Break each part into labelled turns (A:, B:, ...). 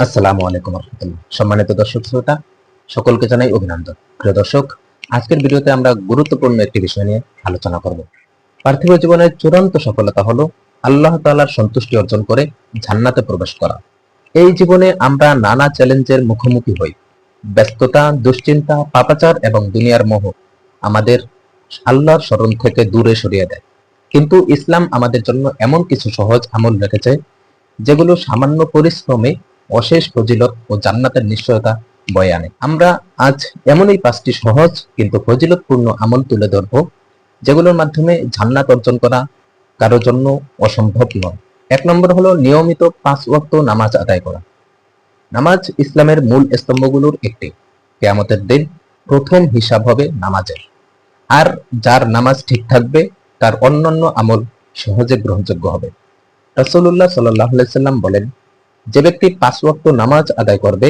A: আসসালামু আলাইকুম রহমতুল্লাহ। সম্মানিত দর্শক শ্রোতা, সকলকে জানাই অভিনন্দন। প্রিয় দর্শক, আজকের ভিডিওতে আমরা গুরুত্বপূর্ণ একটি বিষয় নিয়ে আলোচনা করব। পার্থিব জীবনের চূড়ান্ত সফলতা হলো আল্লাহ তাআলার সন্তুষ্টি অর্জন করে জান্নাতে প্রবেশ করা। এই জীবনে আমরা নানা চ্যালেঞ্জের মুখোমুখি হই। ব্যস্ততা, দুশ্চিন্তা, পাপাচার এবং দুনিয়ার মোহ আমাদের আল্লাহর স্মরণ থেকে দূরে সরিয়ে দেয়। কিন্তু ইসলাম আমাদের জন্য এমন কিছু সহজ আমল রেখেছে যেগুলো সামান্য পরিশ্রমে অশেষ ফজিলত ও জান্নাতের নিশ্চয়তা বয়ে আনে। আমরা আজ এমনই 5টি সহজ কিন্তু ফজিলতপূর্ণ আমল তুলে ধরব, যেগুলোর মাধ্যমে জান্নাত অর্জন করা কারো জন্য অসম্ভব নয়। 1 নম্বর হলো নিয়মিত 5 ওয়াক্ত নামাজ আদায় করা। নামাজ ইসলামের মূল স্তম্ভগুলোর একটি। কিয়ামতের দিন প্রথম হিসাব হবে নামাজের। আর যার নামাজ ঠিক থাকবে তার অন্যান্য আমল সহজে গ্রহণযোগ্য হবে। রাসূলুল্লাহ সাল্লাল্লাহু আলাইহি সাল্লাম বলেন, যে ব্যক্তি 5 ওয়াক্ত নামাজ আদায় করবে,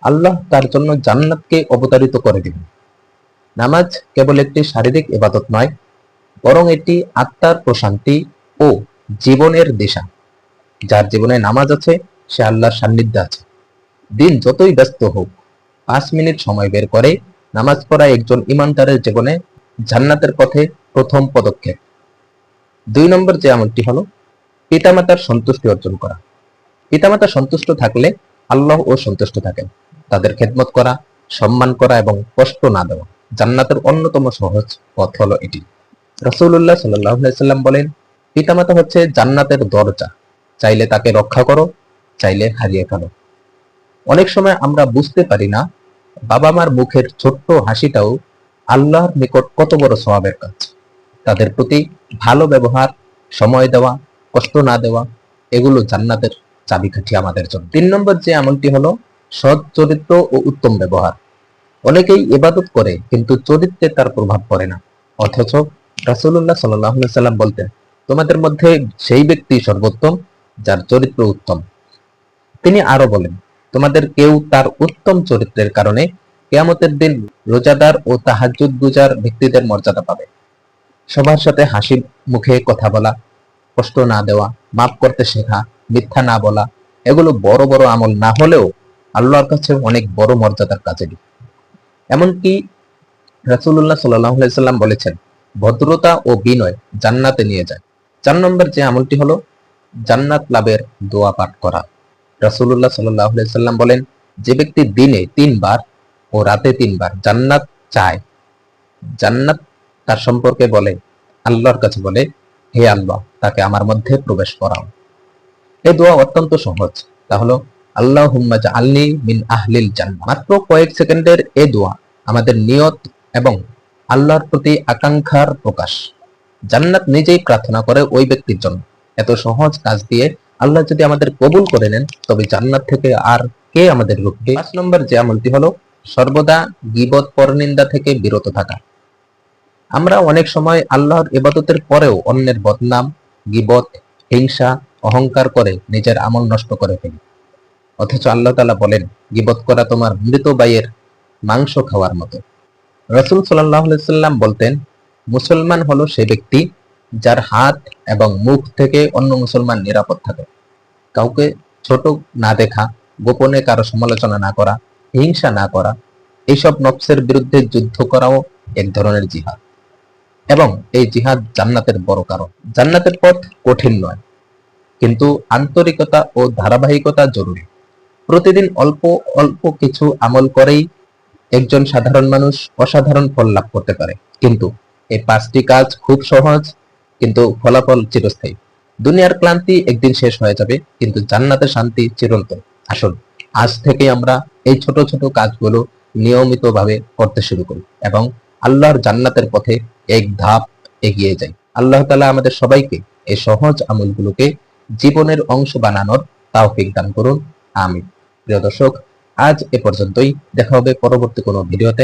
A: আল্লাহ তার জন্য জান্নাতকে অবতারিত করে দিবেন। নামাজ কেবল একটি শারীরিক ইবাদত নয়, বরং এটি আত্মার প্রশান্তি ও জীবনের দিশা। যার জীবনে নামাজ আছে, সে আল্লাহর সান্নিধ্যে আছে। দিন যতই ব্যস্ত হোক, 5 মিনিট সময় বের করে নামাজ পড়া একজন ঈমানদারের জীবনে জান্নাতের পথে প্রথম পদক্ষেপ। 2 নম্বর যে আমলটি হলো পিতামাতার সন্তুষ্টি অর্জন করা। পিতামাতা সন্তুষ্ট থাকলে আল্লাহও সন্তুষ্ট থাকেন। তাদের খেদমত করা, সম্মান করা এবং কষ্ট না দেওয়া জান্নাতের অন্যতম সহজ পথ হলো এটি। রাসূলুল্লাহ সাল্লাল্লাহু আলাইহি সাল্লাম বলেন, পিতামাতা হচ্ছে জান্নাতের দরজা। চাইলে তাকে রক্ষা করো, চাইলে হারিয়ে ফেলো। অনেক সময় আমরা বুঝতে পারি না বাবা মার মুখের ছোট্ট হাসিটাও আল্লাহর নিকট কত বড় সওয়াবের কাজ। তাদের প্রতি ভালো ব্যবহার, সময় দেওয়া, কষ্ট না দেওয়া, এগুলো জান্নাতের চাবিকাঠি আমাদের জন্য। 3 নম্বর যে আমলটি হলো সৎ চরিত্র ও উত্তম ব্যবহার। অনেকেই ইবাদত করে কিন্তু চরিত্রে তার প্রভাব পড়ে না। অথচ রাসূলুল্লাহ সাল্লাল্লাহু আলাইহি সাল্লাম বলতেন, তোমাদের মধ্যে সেই ব্যক্তি সর্বোত্তম যার চরিত্র উত্তম। তিনি আরো বলেন, তোমাদের কেউ তার উত্তম চরিত্রের কারণে কিয়ামতের দিন রোজাদার ও তাহাজ্জুদ গুজার ব্যক্তিদের মর্যাদা পাবে। সবার সাথে হাসি মুখে কথা বলা, কষ্ট না দেওয়া, মাফ করতে শেখা, মিথ্যা না বলা, এগুলো বড় বড় আমল না হলেও আল্লাহর কাছে অনেক বড় মর্যাদার কাজেরই। এমনকি রাসূলুল্লাহ সাল্লাল্লাহু আলাইহি সাল্লাম বলেছেন, ভদ্রতা ও বিনয় জান্নাতে নিয়ে যায়। 4 নম্বর যে আমলটি হলো জান্নাত লাভের দোয়া পাঠ করা। রাসূলুল্লাহ সাল্লাল্লাহু আলাইহি সাল্লাম বলেন, যে ব্যক্তি দিনে 3 বার ও রাতে 3 বার জান্নাত চায়, জান্নাত তার সম্পর্কে বলে, আল্লাহর কাছে বলে, হে আল্লাহ, তাকে আমার মধ্যে প্রবেশ করাও। এই দোয়া অত্যন্ত সহজ। তা হলো আল্লাহুম্মা জাআলনি মিন আহলিল জান্নাহ। মাত্র কয়েক সেকেন্ডের এই দোয়া আমাদের নিয়ত এবং আল্লাহর প্রতি আকাঙ্ক্ষার প্রকাশ। জান্নাত নিজেই প্রার্থনা করে ওই ব্যক্তির জন্য। এত সহজ কাজ দিয়ে আল্লাহ যদি আমাদের কবুল করে নেন, তবে জান্নাত থেকে আর কে আমাদের রুখবে? 5 নম্বর যে আমলটি হলো সর্বদা গীবত পরনিন্দা থেকে বিরত থাকা। আমরা অনেক সময় আল্লাহর ইবাদতের পরেও অন্যের বদনাম, গীবত, হিংসা, অহংকার করে নিজের আমল নষ্ট করে ফেলি। অথচ আল্লাহ তাআলা বলেন, গীবত করা তোমার মৃত ভাইয়ের মাংস খাওয়ার মতো। রাসূল সাল্লাল্লাহু আলাইহি সাল্লাম বলতেন, মুসলমান হলো সে ব্যক্তি যার হাত এবং মুখ থেকে অন্য মুসলমান নিরাপদ থাকে। কাউকে ছোট না দেখা, গোপনে কারো সমালোচনা না করা, হিংসা না করা, এইসব নফসের বিরুদ্ধে যুদ্ধ করাও এক ধরনের জিহাদ। এবং এই জিহাদ জান্নাতের বড় কারণ। জান্নাতের পথ কঠিন নয়, কিন্তু আন্তরিকতা ও ধারাবাহিকতা জরুরি। প্রতিদিন অল্প অল্প কিছু আমল করেই একজন সাধারণ মানুষ অসাধারণ ফল লাভ করতে পারে। কিন্তু এই 5টি কাজ খুব সহজ, কিন্তু ফলাফল চিরস্থায়ী। দুনিয়ার ক্লান্তি একদিন শেষ হয়ে যাবে, কিন্তু জান্নাতের শান্তি চিরন্তন। আসুন আজ থেকে আমরা এই ছোট ছোট কাজগুলো নিয়মিতভাবে করতে শুরু করি এবং আল্লাহর জান্নাতের পথে এক ধাপ এগিয়ে যাই। আল্লাহ তাআলা আমাদের সবাইকে এই সহজ আমলগুলোকে জীবনের অংশ বানানোর তৌফিক দান করুন। আমিন। প্রিয় দর্শক, আজ এ পর্যন্তই। দেখা হবে পরবর্তী কোনো ভিডিওতে।